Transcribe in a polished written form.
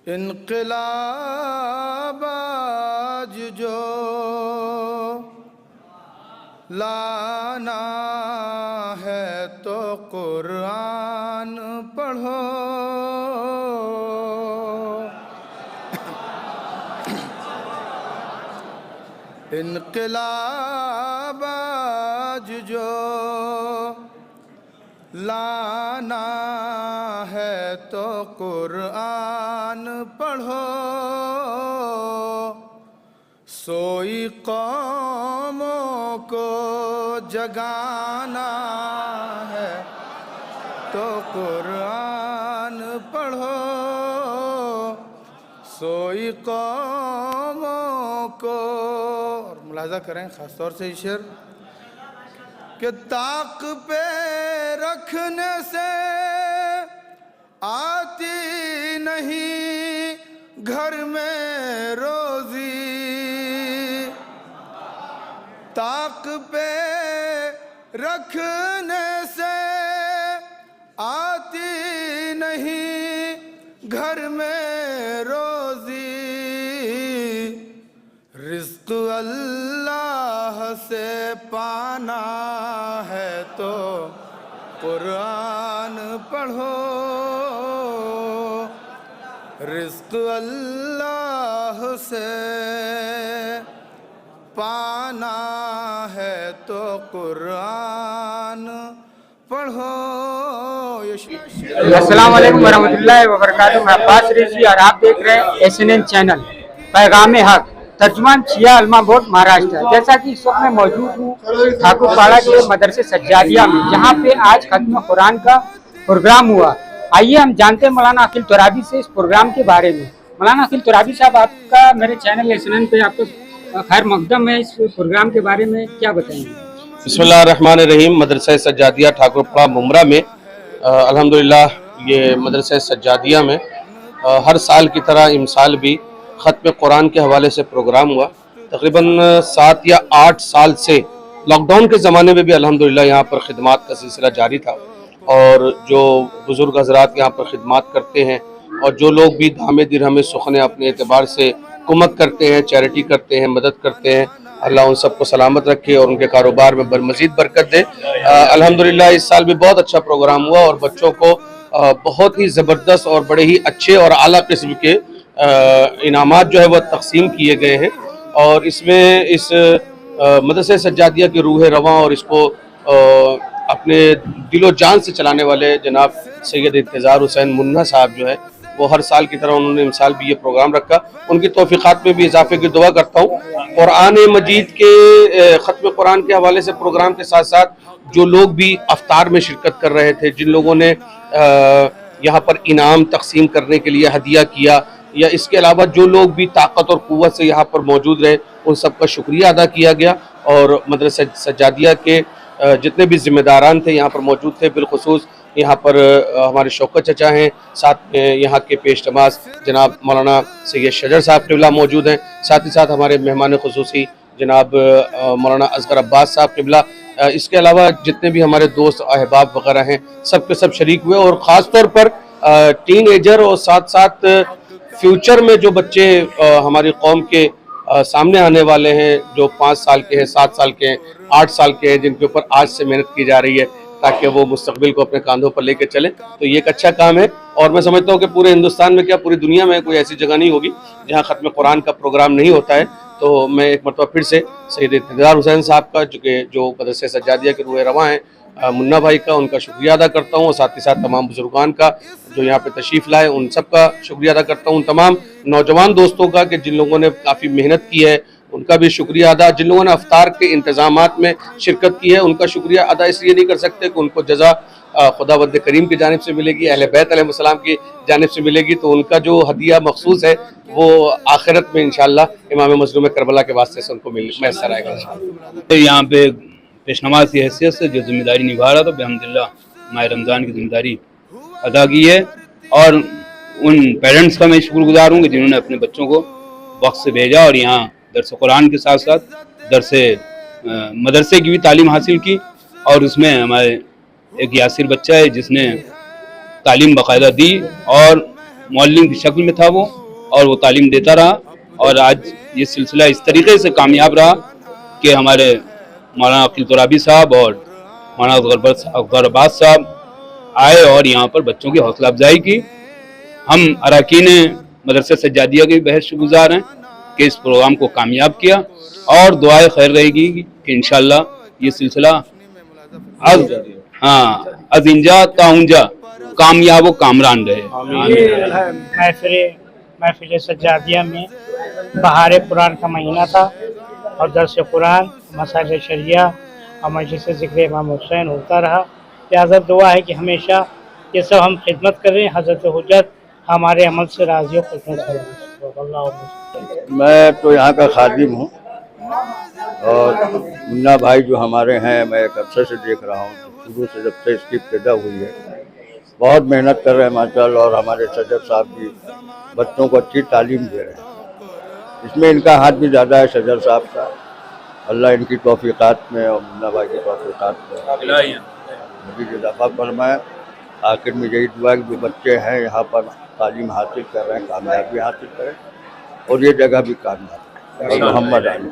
انقلاب آج جو لانا ہے تو قرآن پڑھو، انقلاب آج جو لانا ہے تو قرآن پڑھو، سوئی قوموں کو جگانا ہے تو قرآن پڑھو، سوئی قوموں کو. اور ملاحظہ کریں خاص طور سے یہ شعر کہ طاق پہ رکھنے سے آتی نہیں گھر میں روزی، طاق پہ رکھنے سے آتی نہیں گھر میں روزی، رزق اللہ سے پانا ہے تو قرآن پڑھو، رزق اللہ سے پانا ہے تو قرآن پڑھو. السلام علیکم ورحمۃ اللہ وبرکاتہ. میں عباس ریزی اور آپ دیکھ رہے ہیں SNN چینل پیغام حق، ترجمان شیعہ علماء بورڈ مہاراشٹر. جیسا کہ اس وقت میں موجود ہوں ٹھاکر پاڑا کے مدرسے سجادیہ میں، جہاں پہ آج ختم قرآن کا پروگرام ہوا. آئیے ہم جانتے ہیں مولانا عقیل ترابی سے اس پروگرام کے بارے میں. مولانا عقیل ترابی صاحب، آپ کا میرے چینل SNN پہ آپ کو خیر مقدم ہے. اس پروگرام کے بارے میں کیا بتائیں گے؟ بسم اللہ الرحمن الرحیم. مدرسہ سجادیہ ٹھاکر پاڑا ممرہ میں الحمدللہ یہ مدرسہ سجادیہ میں ہر سال کی طرح امسال بھی ختم قرآن کے حوالے سے پروگرام ہوا. تقریباً 7 یا 8 سال سے لاک ڈاؤن کے زمانے میں بھی الحمدللہ یہاں پر خدمات کا سلسلہ جاری تھا، اور جو بزرگ حضرات یہاں پر خدمات کرتے ہیں اور جو لوگ بھی دھامے درہمے سخنے اپنے اعتبار سے کمک کرتے ہیں، چیریٹی کرتے ہیں، مدد کرتے ہیں، اللہ ان سب کو سلامت رکھے اور ان کے کاروبار میں مزید برکت دے. الحمدللہ اس سال بھی بہت اچھا پروگرام ہوا اور بچوں کو بہت ہی زبردست اور بڑے ہی اچھے اور اعلیٰ قسم کے انعامات جو ہے وہ تقسیم کیے گئے ہیں. اور اس میں اس مدرسہ سجادیہ کی روح رواں اور اس کو اپنے دل و جان سے چلانے والے جناب سید انتظار حسین منا صاحب جو ہے وہ ہر سال کی طرح انہوں نے امسال بھی یہ پروگرام رکھا. ان کی توفیقات میں بھی اضافے کی دعا کرتا ہوں. قرآن مجید کے ختم قرآن کے حوالے سے پروگرام کے ساتھ ساتھ جو لوگ بھی افطار میں شرکت کر رہے تھے، جن لوگوں نے یہاں پر انعام تقسیم کرنے کے لیے ہدیہ کیا، یا اس کے علاوہ جو لوگ بھی طاقت اور قوت سے یہاں پر موجود رہے، ان سب کا شکریہ ادا کیا گیا. اور مدرسہ سجادیہ کے جتنے بھی ذمہ داران تھے یہاں پر موجود تھے، بالخصوص یہاں پر ہمارے شوکت چچا ہیں، ساتھ میں یہاں کے پیش نماز جناب مولانا سید شجر صاحب قبلہ موجود ہیں، ساتھ ہی ساتھ ہمارے مہمان خصوصی جناب مولانا اصغر عباس صاحب قبلہ. اس کے علاوہ جتنے بھی ہمارے دوست احباب وغیرہ ہیں سب کے سب شریک ہوئے. اور خاص طور پر ٹین ایجر اور ساتھ ساتھ فیوچر میں جو بچے ہماری قوم کے سامنے آنے والے ہیں، جو 5 سال کے ہیں، 7 سال کے ہیں، 8 سال کے ہیں، جن کے اوپر آج سے محنت کی جا رہی ہے تاکہ وہ مستقبل کو اپنے کاندھوں پر لے کے چلیں، تو یہ ایک اچھا کام ہے. اور میں سمجھتا ہوں کہ پورے ہندوستان میں کیا پوری دنیا میں کوئی ایسی جگہ نہیں ہوگی جہاں ختم قرآن کا پروگرام نہیں ہوتا ہے. تو میں ایک مرتبہ پھر سے سید انتظار حسین صاحب کا جو مدرسہ سجادیہ کے روح رواں ہیں، منا بھائی کا، ان کا شکریہ ادا کرتا ہوں. اور ساتھ ہی ساتھ تمام بزرگان کا جو یہاں پہ تشریف لائے، ان سب کا شکریہ ادا کرتا ہوں. تمام نوجوان دوستوں کا کہ جن لوگوں نے کافی محنت کی ہے ان کا بھی شکریہ ادا. جن لوگوں نے افطار کے انتظامات میں شرکت کی ہے ان کا شکریہ ادا اس لیے نہیں کر سکتے کہ ان کو جزا خداوند کریم کی جانب سے ملے گی، اہل بیت علیہ السلام کی جانب سے ملے گی، تو ان کا جو ہدیہ مخصوص ہے وہ آخرت میں انشاءاللہ امام مظلوم کربلا کے واسطے سے ان کو میسر آئے گا. یہاں پہ پیش نماز کی حیثیت سے جو ذمہ داری نبھا رہا تو الحمدللہ ماہ رمضان کی ذمہ داری ادا کی ہے. اور ان پیرنٹس کا میں شکر گزار ہوں کہ جنہوں نے اپنے بچوں کو وقت سے بھیجا اور یہاں درس قرآن کے ساتھ ساتھ درس مدرسے کی بھی تعلیم حاصل کی. اور اس میں ہمارے ایک یاسر بچہ ہے جس نے تعلیم باقاعدہ دی اور معلم کی شکل میں تھا وہ، اور وہ تعلیم دیتا رہا، اور آج یہ سلسلہ اس طریقے سے کامیاب رہا کہ ہمارے مولانا عقیل ترابی صاحب اور مولانا اکبر عباس صاحب آئے اور یہاں پر بچوں کی حوصلہ افزائی کی۔ ہم اراکین مدرسہ سجادیہ کے بھی بہت شکر گزار ہیں کہ اس پروگرام کو کامیاب کیا، اور دعائے خیر رہے گی کہ انشاءاللہ یہ سلسلہ از انجا تا اونجا کامیاب و کامران رہے۔ محفل سجادیہ میں بہار قرآن کا مہینہ تھا اور درس قرآن، مسائل شریعہ اور مجلس ذکر امام حسین ہوتا رہا۔ لہٰذا دعا ہے کہ ہمیشہ یہ سب ہم خدمت کریں، حضرت حجت ہمارے عمل سے راضی ہو، خدمت کریں۔ میں تو یہاں کا خادم ہوں، اور منا بھائی جو ہمارے ہیں، میں ایک عرصے سے دیکھ رہا ہوں، شروع سے جب سے اس کی ابتدا ہوئی ہے بہت محنت کر رہے ہیں ماشاء اللہ، اور ہمارے صدر صاحب بھی بچوں کو اچھی تعلیم دے رہے ہیں۔ اس میں ان کا ہاتھ بھی زیادہ ہے صدر صاحب کا، اللہ ان کی توفیقات میں اور منا بھائی کی توفیقات میں مزید اضافہ فرمائے۔ آخر میں یہی دعا ہے کہ جو بچے ہیں یہاں پر تعلیم حاصل کر رہے ہیں کامیابی حاصل کریں، اور یہ جگہ بھی کامیاب ہے۔ محمد علی۔